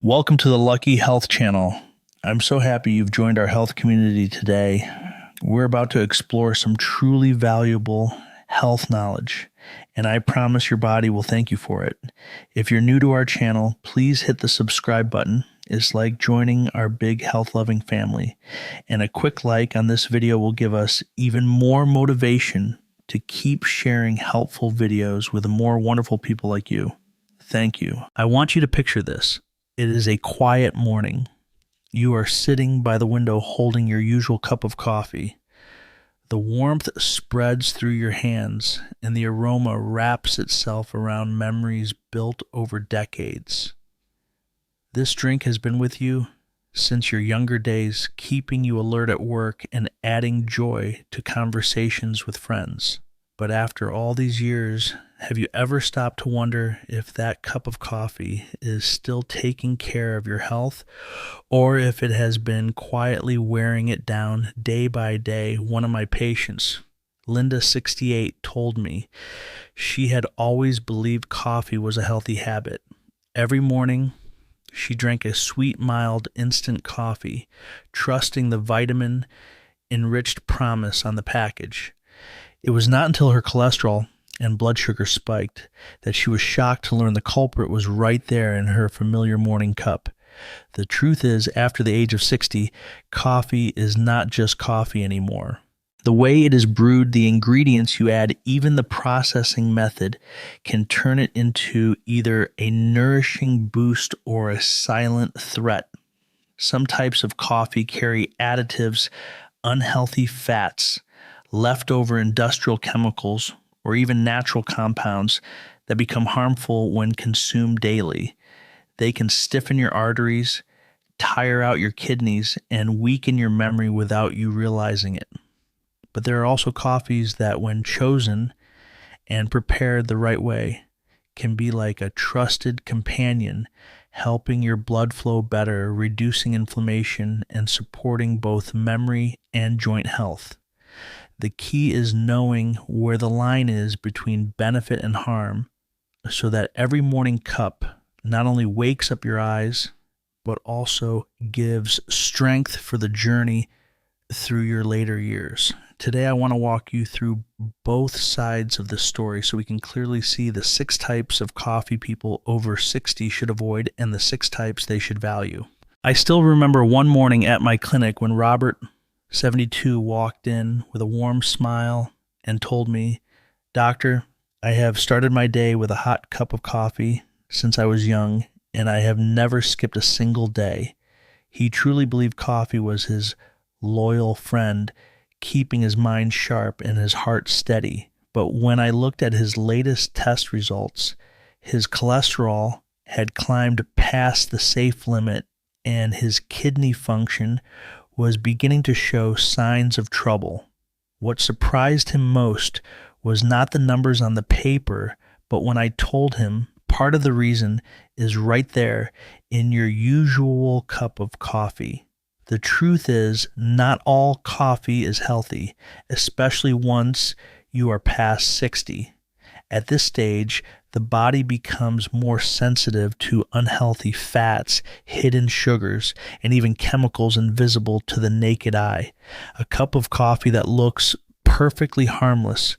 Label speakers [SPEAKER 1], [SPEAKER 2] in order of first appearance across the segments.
[SPEAKER 1] Welcome to the Lucky Health Channel. I'm so happy you've joined our health community today. We're about to explore some truly valuable health knowledge, and I promise your body will thank you for it. If you're new to our channel, please hit the subscribe button. It's like joining our big health-loving family. And a quick like on this video will give us even more motivation to keep sharing helpful videos with more wonderful people like you. Thank you. I want you to picture this. It is a quiet morning. You are sitting by the window holding your usual cup of coffee. The warmth spreads through your hands, and the aroma wraps itself around memories built over decades. This drink has been with you since your younger days, keeping you alert at work and adding joy to conversations with friends. But after all these years, have you ever stopped to wonder if that cup of coffee is still taking care of your health, or if it has been quietly wearing it down day by day? One of my patients, Linda, 68, told me she had always believed coffee was a healthy habit. Every morning, she drank a sweet, mild, instant coffee, trusting the vitamin-enriched promise on the package. It was not until her cholesterol and blood sugar spiked that she was shocked to learn the culprit was right there in her familiar morning cup. The truth is, after the age of 60, coffee is not just coffee anymore. The way it is brewed, the ingredients you add, even the processing method can turn it into either a nourishing boost or a silent threat. Some types of coffee carry additives, unhealthy fats, leftover industrial chemicals, or even natural compounds that become harmful when consumed daily. They can stiffen your arteries, tire out your kidneys, and weaken your memory without you realizing it. But there are also coffees that, when chosen and prepared the right way, can be like a trusted companion, helping your blood flow better, reducing inflammation, and supporting both memory and joint health. The key is knowing where the line is between benefit and harm, so that every morning cup not only wakes up your eyes, but also gives strength for the journey through your later years. Today, I want to walk you through both sides of the story so we can clearly see the 6 types of coffee people over 60 should avoid and the 6 types they should value. I still remember one morning at my clinic when Robert, 72, walked in with a warm smile and told me, "Doctor, I have started my day with a hot cup of coffee since I was young, and I have never skipped a single day." He truly believed coffee was his loyal friend, keeping his mind sharp and his heart steady. But when I looked at his latest test results, his cholesterol had climbed past the safe limit, and his kidney function was beginning to show signs of trouble. What surprised him most was not the numbers on the paper, but when I told him part of the reason is right there in your usual cup of coffee. The truth is, not all coffee is healthy, especially once you are past 60. At this stage, the body becomes more sensitive to unhealthy fats, hidden sugars, and even chemicals invisible to the naked eye. A cup of coffee that looks perfectly harmless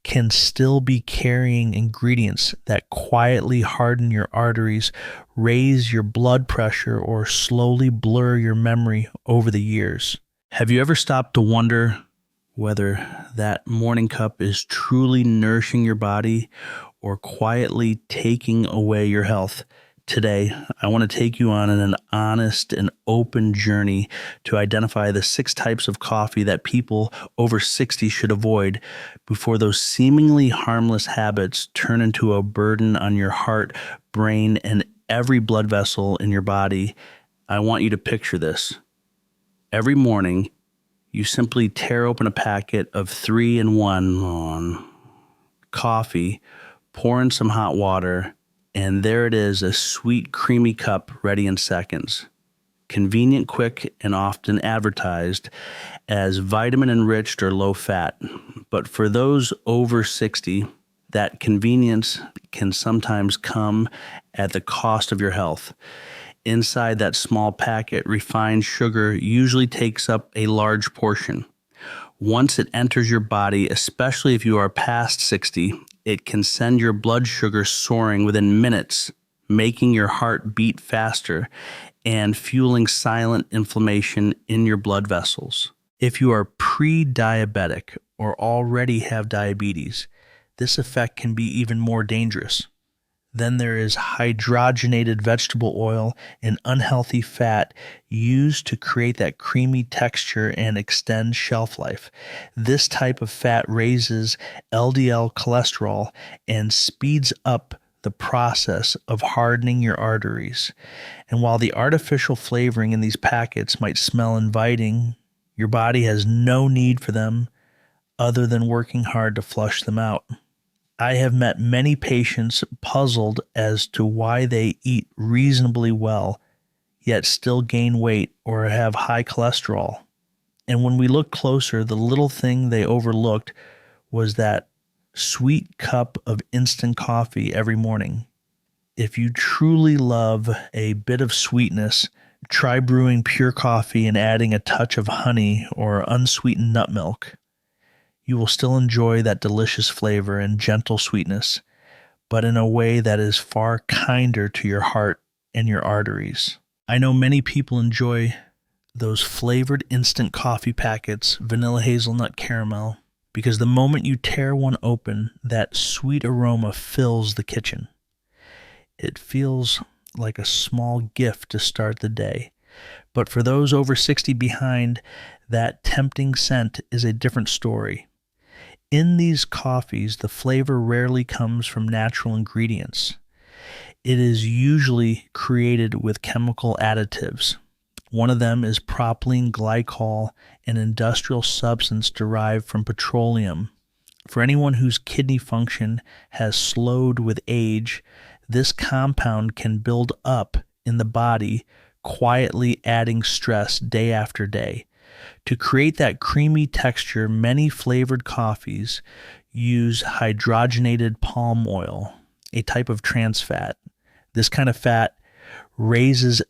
[SPEAKER 1] can still be carrying ingredients that quietly harden your arteries, raise your blood pressure, or slowly blur your memory over the years. Have you ever stopped to wonder whether that morning cup is truly nourishing your body or quietly taking away your health? Today, I want to take you on an honest and open journey to identify the 6 types of coffee that people over 60 should avoid before those seemingly harmless habits turn into a burden on your heart, brain, and every blood vessel in your body. I want you to picture this. Every morning, you simply tear open a packet of 3-in-1 coffee, pour in some hot water, and there it is, a sweet, creamy cup ready in seconds. Convenient, quick, and often advertised as vitamin-enriched or low-fat. But for those over 60, that convenience can sometimes come at the cost of your health. Inside that small packet, refined sugar usually takes up a large portion. Once it enters your body, especially if you are past 60, it can send your blood sugar soaring within minutes, making your heart beat faster and fueling silent inflammation in your blood vessels. If you are pre-diabetic or already have diabetes, this effect can be even more dangerous. Then there is hydrogenated vegetable oil and unhealthy fat used to create that creamy texture and extend shelf life. This type of fat raises LDL cholesterol and speeds up the process of hardening your arteries. And while the artificial flavoring in these packets might smell inviting, your body has no need for them other than working hard to flush them out. I have met many patients puzzled as to why they eat reasonably well, yet still gain weight or have high cholesterol. And when we look closer, the little thing they overlooked was that sweet cup of instant coffee every morning. If you truly love a bit of sweetness, try brewing pure coffee and adding a touch of honey or unsweetened nut milk. You will still enjoy that delicious flavor and gentle sweetness, but in a way that is far kinder to your heart and your arteries. I know many people enjoy those flavored instant coffee packets, vanilla hazelnut caramel, because the moment you tear one open, that sweet aroma fills the kitchen. It feels like a small gift to start the day. But for those over 60 behind, that tempting scent is a different story. In these coffees, the flavor rarely comes from natural ingredients. It is usually created with chemical additives. One of them is propylene glycol, an industrial substance derived from petroleum. For anyone whose kidney function has slowed with age, this compound can build up in the body, quietly adding stress day after day. To create that creamy texture, many flavored coffees use hydrogenated palm oil, a type of trans fat. This kind of fat raises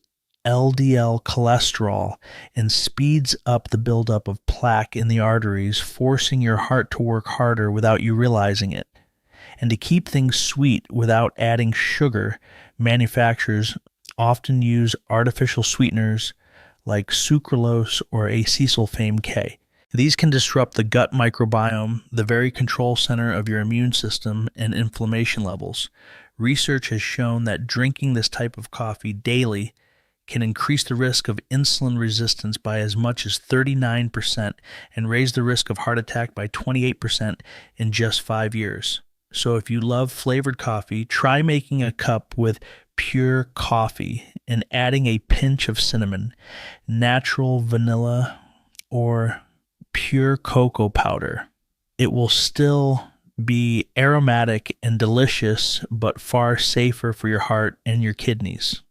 [SPEAKER 1] LDL cholesterol and speeds up the buildup of plaque in the arteries, forcing your heart to work harder without you realizing it. And to keep things sweet without adding sugar, manufacturers often use artificial sweeteners like sucralose or acesulfame K. These can disrupt the gut microbiome, the very control center of your immune system, and inflammation levels. Research has shown that drinking this type of coffee daily can increase the risk of insulin resistance by as much as 39% and raise the risk of heart attack by 28% in just 5 years. So if you love flavored coffee, try making a cup with pure coffee and adding a pinch of cinnamon, natural vanilla, or pure cocoa powder. It will still be aromatic and delicious, but far safer for your heart and your kidneys.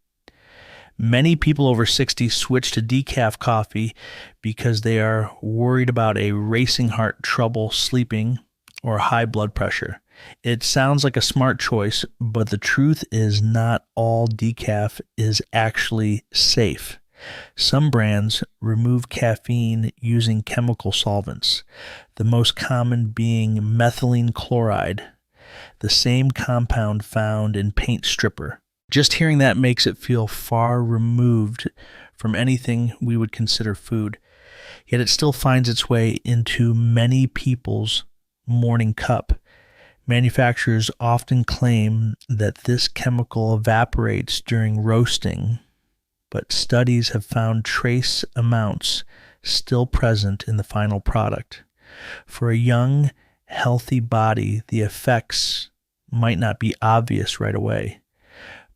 [SPEAKER 1] Many people over 60 switch to decaf coffee because they are worried about a racing heart, trouble sleeping, or high blood pressure. It sounds like a smart choice, but the truth is not all decaf is actually safe. Some brands remove caffeine using chemical solvents, the most common being methylene chloride, the same compound found in paint stripper. Just hearing that makes it feel far removed from anything we would consider food, yet it still finds its way into many people's morning cup. Manufacturers often claim that this chemical evaporates during roasting, but studies have found trace amounts still present in the final product. For a young, healthy body, the effects might not be obvious right away.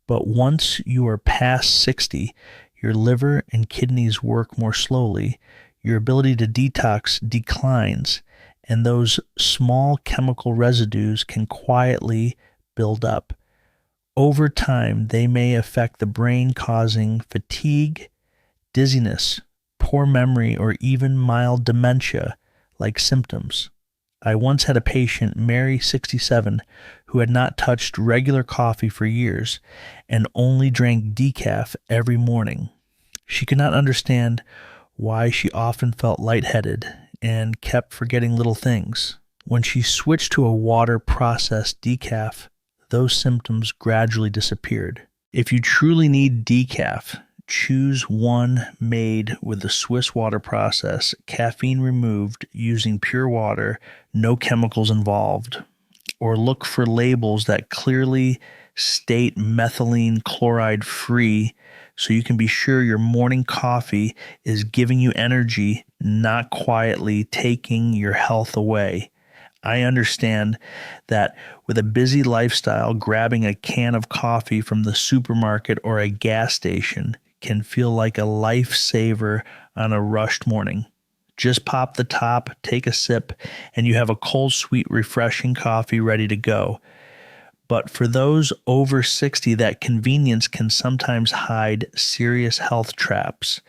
[SPEAKER 1] But once you are past 60, your liver and kidneys work more slowly, your ability to detox declines, and those small chemical residues can quietly build up. Over time, they may affect the brain, causing fatigue, dizziness, poor memory, or even mild dementia-like symptoms. I once had a patient, Mary, 67, who had not touched regular coffee for years and only drank decaf every morning. She could not understand why she often felt lightheaded and kept forgetting little things. When she switched to a water-processed decaf, those symptoms gradually disappeared. If you truly need decaf, choose one made with the Swiss water process, caffeine removed, using pure water, no chemicals involved. Or look for labels that clearly state methylene chloride free so you can be sure your morning coffee is giving you energy, not quietly taking your health away. I understand that with a busy lifestyle, grabbing a can of coffee from the supermarket or a gas station can feel like a lifesaver on a rushed morning. Just pop the top, take a sip, and you have a cold, sweet, refreshing coffee ready to go. But for those over 60, that convenience can sometimes hide serious health traps.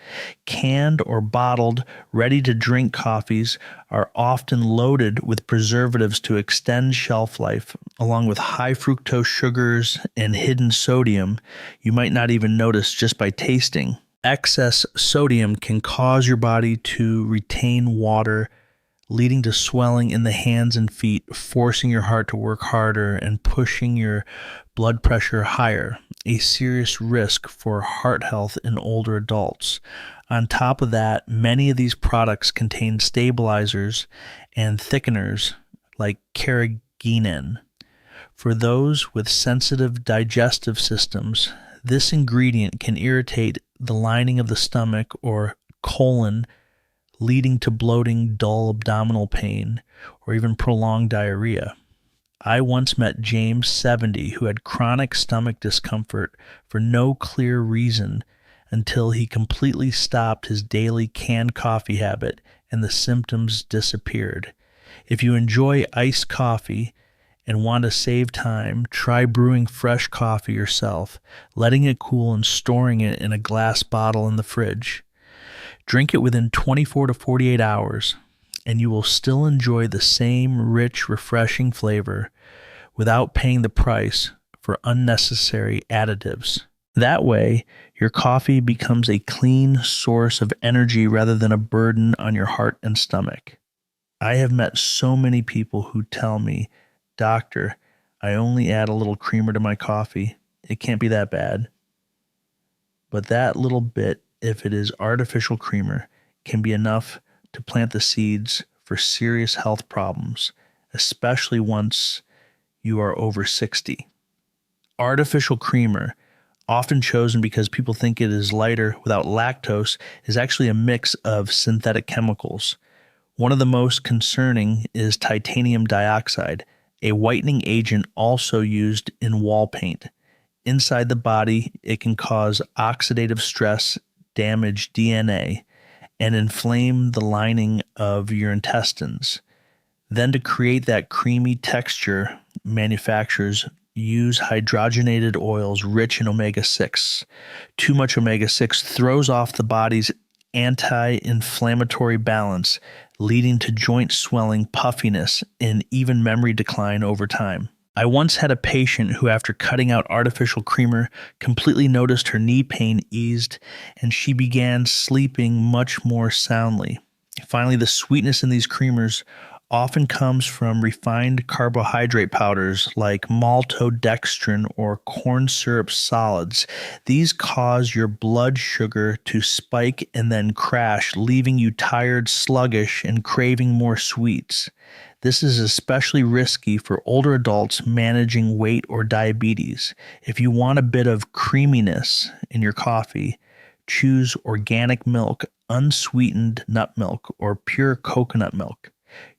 [SPEAKER 1] Canned or bottled, ready-to-drink coffees are often loaded with preservatives to extend shelf life, along with high fructose sugars and hidden sodium you might not even notice just by tasting. Excess sodium can cause your body to retain water, leading to swelling in the hands and feet, forcing your heart to work harder and pushing your blood pressure higher, a serious risk for heart health in older adults. On top of that, many of these products contain stabilizers and thickeners like carrageenan. For those with sensitive digestive systems, this ingredient can irritate the lining of the stomach or colon, leading to bloating, dull abdominal pain, or even prolonged diarrhea. I once met James, 70, who had chronic stomach discomfort for no clear reason until he completely stopped his daily canned coffee habit and the symptoms disappeared. If you enjoy iced coffee and want to save time, try brewing fresh coffee yourself, letting it cool and storing it in a glass bottle in the fridge. Drink it within 24 to 48 hours, and you will still enjoy the same rich, refreshing flavor without paying the price for unnecessary additives. That way, your coffee becomes a clean source of energy rather than a burden on your heart and stomach. I have met so many people who tell me, "Doctor, I only add a little creamer to my coffee. It can't be that bad." But that little bit, if it is artificial creamer, can be enough to plant the seeds for serious health problems, especially once you are over 60. Artificial creamer, often chosen because people think it is lighter without lactose, is actually a mix of synthetic chemicals. One of the most concerning is titanium dioxide, a whitening agent also used in wall paint. Inside the body, it can cause oxidative stress, damage DNA, and inflame the lining of your intestines. Then to create that creamy texture, manufacturers use hydrogenated oils rich in omega-6. Too much omega-6 throws off the body's anti-inflammatory balance, leading to joint swelling, puffiness, and even memory decline over time. I once had a patient who, after cutting out artificial creamer, completely noticed her knee pain eased and she began sleeping much more soundly. Finally, the sweetness in these creamers often comes from refined carbohydrate powders like maltodextrin or corn syrup solids. These cause your blood sugar to spike and then crash, leaving you tired, sluggish, and craving more sweets. This is especially risky for older adults managing weight or diabetes. If you want a bit of creaminess in your coffee, choose organic milk, unsweetened nut milk, or pure coconut milk.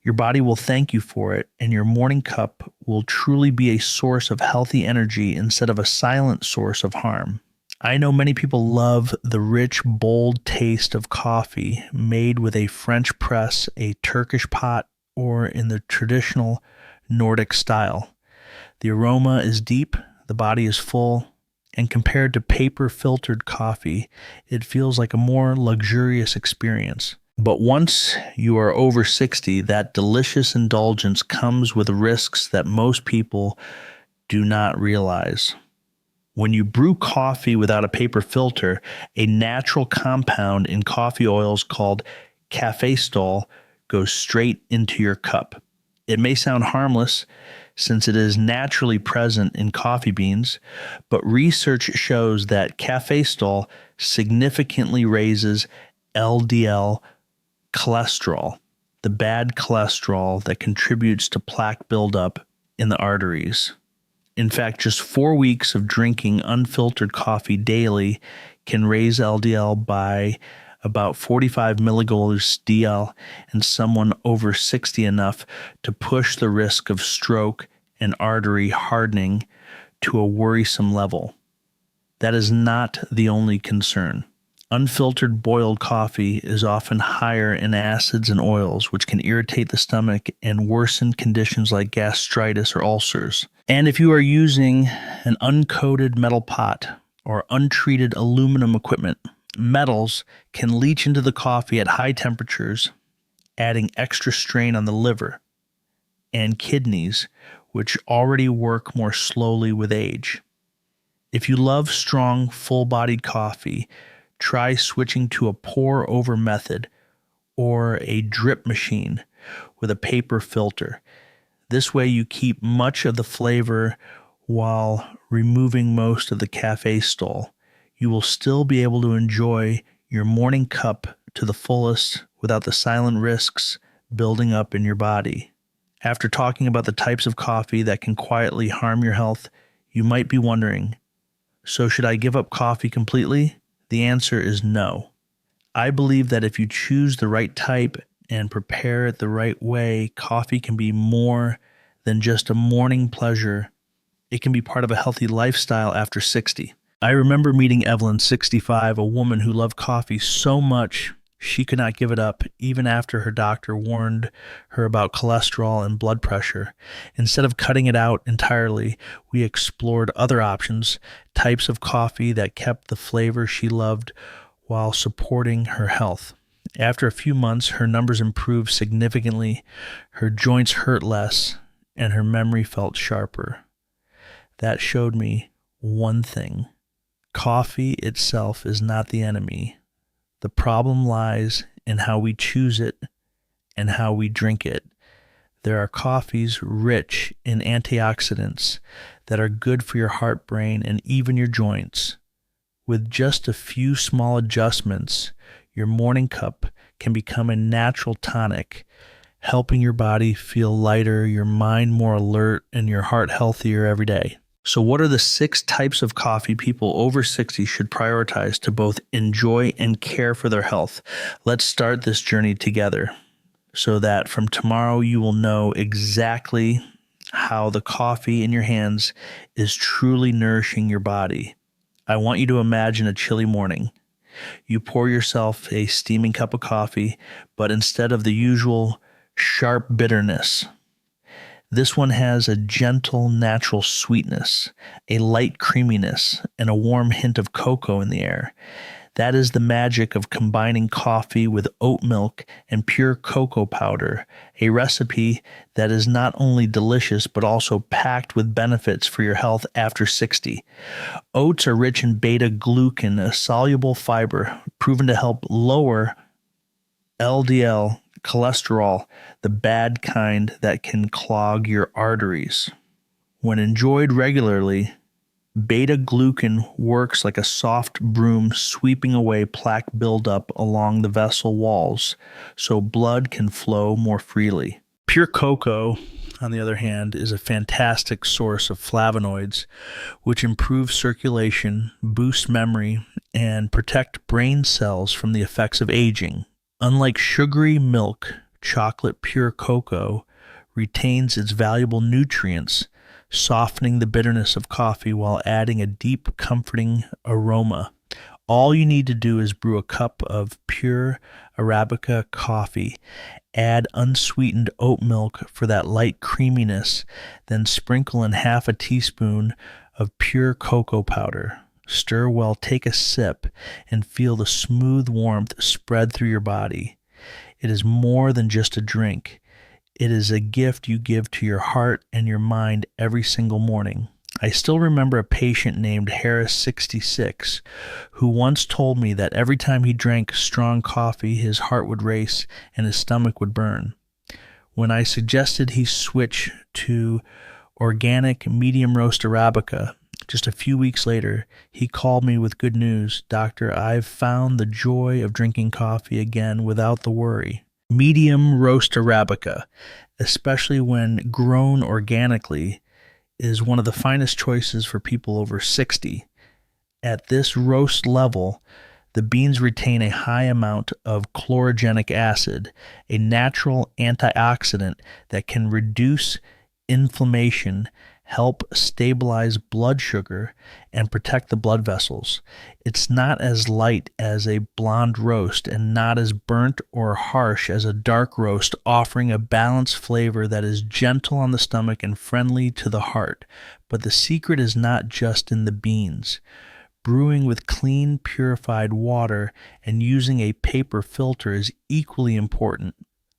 [SPEAKER 1] Your body will thank you for it, and your morning cup will truly be a source of healthy energy instead of a silent source of harm. I know many people love the rich, bold taste of coffee made with a French press, a Turkish pot, or in the traditional Nordic style. The aroma is deep, the body is full, and compared to paper-filtered coffee, it feels like a more luxurious experience. But once you are over 60, that delicious indulgence comes with risks that most people do not realize. When you brew coffee without a paper filter, a natural compound in coffee oils called caffeine goes straight into your cup. It may sound harmless since it is naturally present in coffee beans, but research shows that caffeine significantly raises LDL cholesterol, the bad cholesterol that contributes to plaque buildup in the arteries. In fact, just 4 weeks of drinking unfiltered coffee daily can raise LDL by about 45 milligaules DL in someone over 60 enough to push the risk of stroke and artery hardening to a worrisome level. That is not the only concern. Unfiltered boiled coffee is often higher in acids and oils, which can irritate the stomach and worsen conditions like gastritis or ulcers. And if you are using an uncoated metal pot or untreated aluminum equipment, metals can leach into the coffee at high temperatures, adding extra strain on the liver and kidneys, which already work more slowly with age. If you love strong, full-bodied coffee, try switching to a pour-over method or a drip machine with a paper filter. This way you keep much of the flavor while removing most of the caffeine. You will still be able to enjoy your morning cup to the fullest without the silent risks building up in your body. After talking about the types of coffee that can quietly harm your health, you might be wondering, so should I give up coffee completely? The answer is no. I believe that if you choose the right type and prepare it the right way, coffee can be more than just a morning pleasure. It can be part of a healthy lifestyle after 60. I remember meeting Evelyn, 65, a woman who loved coffee so much she could not give it up, even after her doctor warned her about cholesterol and blood pressure. Instead of cutting it out entirely, we explored other options, types of coffee that kept the flavor she loved while supporting her health. After a few months, her numbers improved significantly, her joints hurt less, and her memory felt sharper. That showed me one thing. Coffee itself is not the enemy. The problem lies in how we choose it and how we drink it. There are coffees rich in antioxidants that are good for your heart, brain, and even your joints. With just a few small adjustments, your morning cup can become a natural tonic, helping your body feel lighter, your mind more alert, and your heart healthier every day. So what are the 6 types of coffee people over 60 should prioritize to both enjoy and care for their health? Let's start this journey together so that from tomorrow you will know exactly how the coffee in your hands is truly nourishing your body. I want you to imagine a chilly morning. You pour yourself a steaming cup of coffee, but instead of the usual sharp bitterness, this one has a gentle, natural sweetness, a light creaminess, and a warm hint of cocoa in the air. That is the magic of combining coffee with oat milk and pure cocoa powder, a recipe that is not only delicious but also packed with benefits for your health after 60. Oats are rich in beta-glucan, a soluble fiber proven to help lower LDL cholesterol, the bad kind that can clog your arteries. When enjoyed regularly, beta-glucan works like a soft broom sweeping away plaque buildup along the vessel walls so blood can flow more freely. Pure cocoa, on the other hand, is a fantastic source of flavonoids, which improve circulation, boost memory, and protect brain cells from the effects of aging. Unlike sugary milk, chocolate pure cocoa retains its valuable nutrients, softening the bitterness of coffee while adding a deep, comforting aroma. All you need to do is brew a cup of pure Arabica coffee, add unsweetened oat milk for that light creaminess, then sprinkle in half a teaspoon of pure cocoa powder. Stir well, take a sip, and feel the smooth warmth spread through your body. It is more than just a drink. It is a gift you give to your heart and your mind every single morning. I still remember a patient named Harris 66 who once told me that every time he drank strong coffee, his heart would race and his stomach would burn. When I suggested he switch to organic medium roast Arabica, just a few weeks later, he called me with good news. Doctor, I've found the joy of drinking coffee again without the worry. Medium roast Arabica, especially when grown organically, is one of the finest choices for people over 60. At this roast level, the beans retain a high amount of chlorogenic acid, a natural antioxidant that can reduce inflammation, help stabilize blood sugar, and protect the blood vessels. It's not as light as a blonde roast and not as burnt or harsh as a dark roast, offering a balanced flavor that is gentle on the stomach and friendly to the heart. But the secret is not just in the beans. Brewing with clean, purified water and using a paper filter is equally important.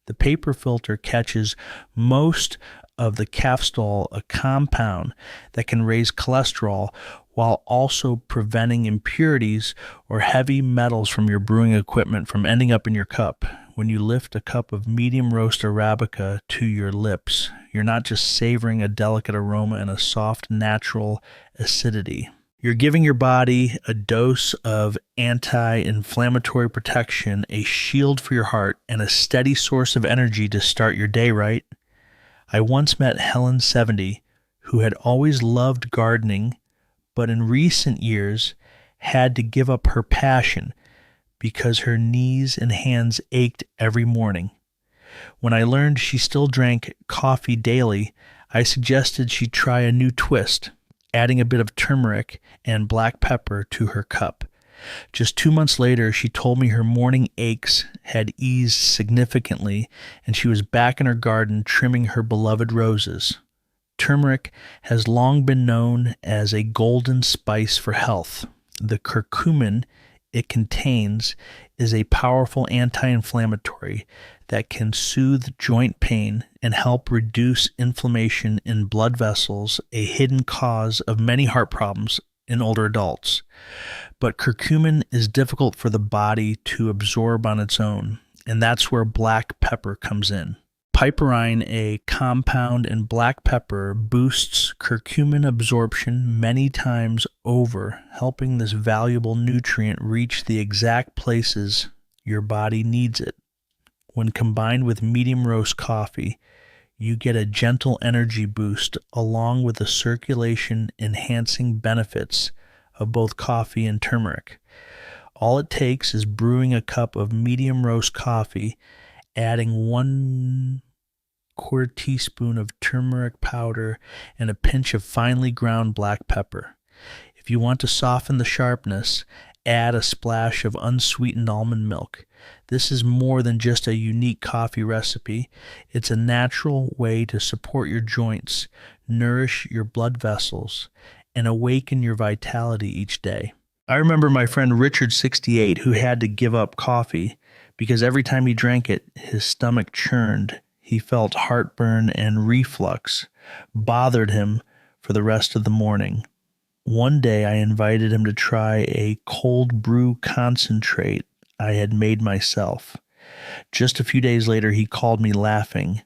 [SPEAKER 1] The paper filter catches most of the caffeine, a compound that can raise cholesterol while also preventing impurities or heavy metals from your brewing equipment from ending up in your cup. When you lift a cup of medium roast Arabica to your lips, you're not just savoring a delicate aroma and a soft, natural acidity. You're giving your body a dose of anti-inflammatory protection, a shield for your heart, and a steady source of energy to start your day right. I once met Helen, 70, who had always loved gardening, but in recent years had to give up her passion because her knees and hands ached every morning. When I learned she still drank coffee daily, I suggested she try a new twist, adding a bit of turmeric and black pepper to her cup. Just 2 months later, she told me her morning aches had eased significantly and she was back in her garden trimming her beloved roses. Turmeric has long been known as a golden spice for health. The curcumin it contains is a powerful anti-inflammatory that can soothe joint pain and help reduce inflammation in blood vessels, a hidden cause of many heart problems in older adults. But curcumin is difficult for the body to absorb on its own, and that's where black pepper comes in. Piperine, a compound in black pepper, boosts curcumin absorption many times over, helping this valuable nutrient reach the exact places your body needs it. When combined with medium roast coffee, you get a gentle energy boost along with the circulation-enhancing benefits of both coffee and turmeric. All it takes is brewing a cup of medium roast coffee, adding 1/4 teaspoon of turmeric powder and a pinch of finely ground black pepper. If you want to soften the sharpness, add a splash of unsweetened almond milk. This is more than just a unique coffee recipe. It's a natural way to support your joints, nourish your blood vessels, and awaken your vitality each day. I remember my friend Richard, 68, who had to give up coffee because every time he drank it, his stomach churned. He felt heartburn and reflux bothered him for the rest of the morning. One day I invited him to try a cold brew concentrate I had made myself. Just a few days later, he called me laughing.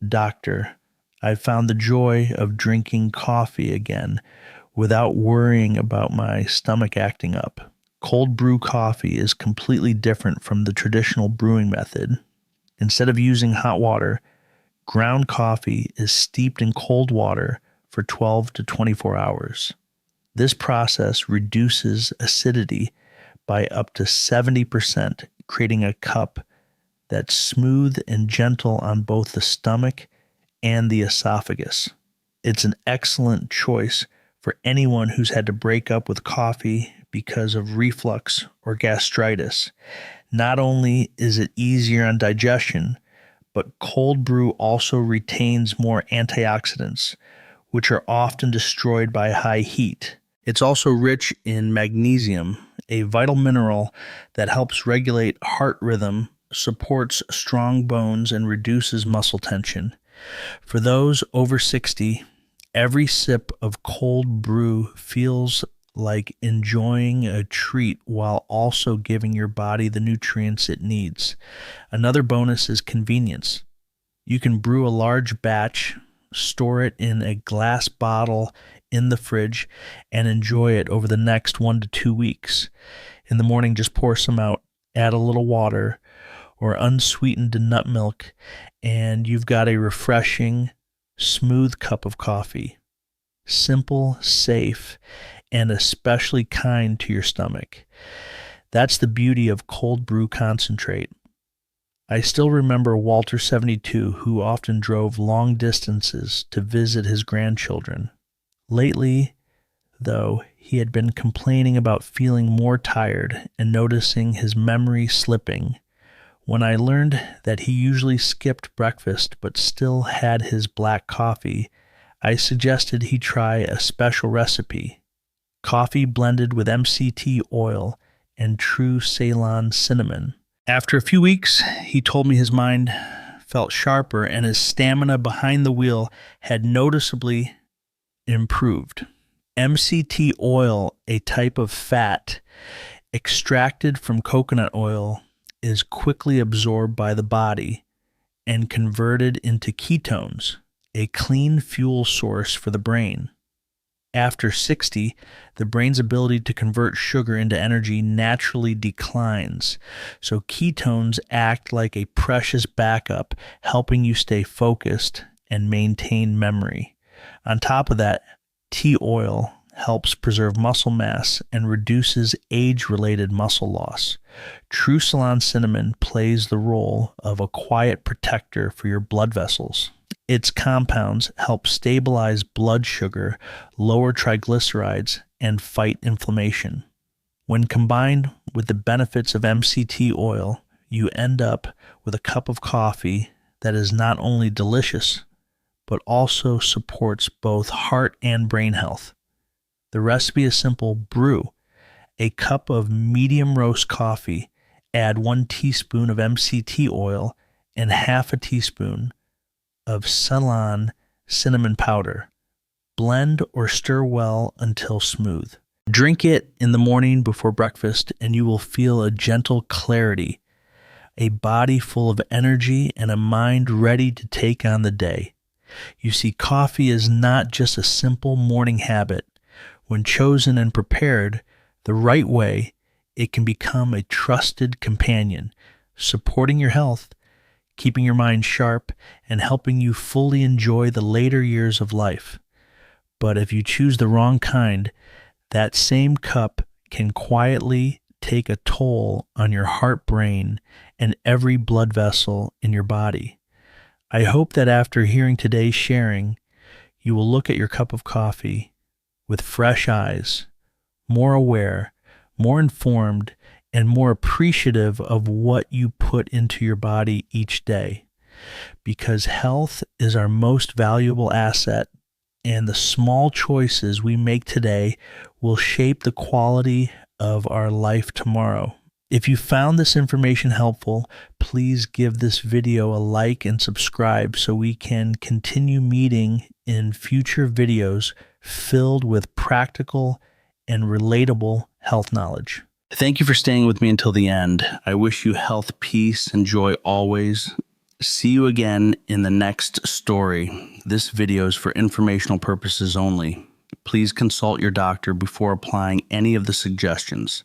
[SPEAKER 1] Doctor, I found the joy of drinking coffee again without worrying about my stomach acting up. Cold brew coffee is completely different from the traditional brewing method. Instead of using hot water, ground coffee is steeped in cold water for 12 to 24 hours. This process reduces acidity by up to 70%, creating a cup that's smooth and gentle on both the stomach and the esophagus. It's an excellent choice for anyone who's had to break up with coffee because of reflux or gastritis. Not only is it easier on digestion, but cold brew also retains more antioxidants, which are often destroyed by high heat. It's also rich in magnesium, a vital mineral that helps regulate heart rhythm, supports strong bones, and reduces muscle tension. For those over 60, every sip of cold brew feels like enjoying a treat while also giving your body the nutrients it needs. Another bonus is convenience. You can brew a large batch, store it in a glass bottle in the fridge, and enjoy it over the next 1 to 2 weeks. In the morning, just pour some out, add a little water or unsweetened nut milk, and you've got a refreshing, smooth cup of coffee. Simple, safe, and especially kind to your stomach. That's the beauty of cold brew concentrate. I still remember Walter 72, who often drove long distances to visit his grandchildren. Lately, though, he had been complaining about feeling more tired and noticing his memory slipping. When I learned that he usually skipped breakfast but still had his black coffee, I suggested he try a special recipe: coffee blended with MCT oil and true Ceylon cinnamon. After a few weeks, he told me his mind felt sharper and his stamina behind the wheel had noticeably improved. MCT oil, a type of fat extracted from coconut oil, is quickly absorbed by the body and converted into ketones, a clean fuel source for the brain. After 60, the brain's ability to convert sugar into energy naturally declines, so ketones act like a precious backup, helping you stay focused and maintain memory. On top of that, tea oil helps preserve muscle mass and reduces age-related muscle loss. True Ceylon cinnamon plays the role of a quiet protector for your blood vessels. Its compounds help stabilize blood sugar, lower triglycerides, and fight inflammation. When combined with the benefits of MCT oil, you end up with a cup of coffee that is not only delicious, but also supports both heart and brain health. The recipe is simple: brew a cup of medium roast coffee, add 1 teaspoon of MCT oil and half a teaspoon of Ceylon cinnamon powder. Blend or stir well until smooth. Drink it in the morning before breakfast, and you will feel a gentle clarity, a body full of energy, and a mind ready to take on the day. You see, coffee is not just a simple morning habit. When chosen and prepared the right way, it can become a trusted companion, supporting your health, keeping your mind sharp, and helping you fully enjoy the later years of life. But if you choose the wrong kind, that same cup can quietly take a toll on your heart, brain, and every blood vessel in your body. I hope that after hearing today's sharing, you will look at your cup of coffee with fresh eyes, more aware, more informed, and more appreciative of what you put into your body each day. Because health is our most valuable asset, and the small choices we make today will shape the quality of our life tomorrow. If you found this information helpful, please give this video a like and subscribe so we can continue meeting in future videos filled with practical and relatable health knowledge. Thank you for staying with me until the end. I wish you health, peace, and joy always. See you again in the next story. This video is for informational purposes only. Please consult your doctor before applying any of the suggestions.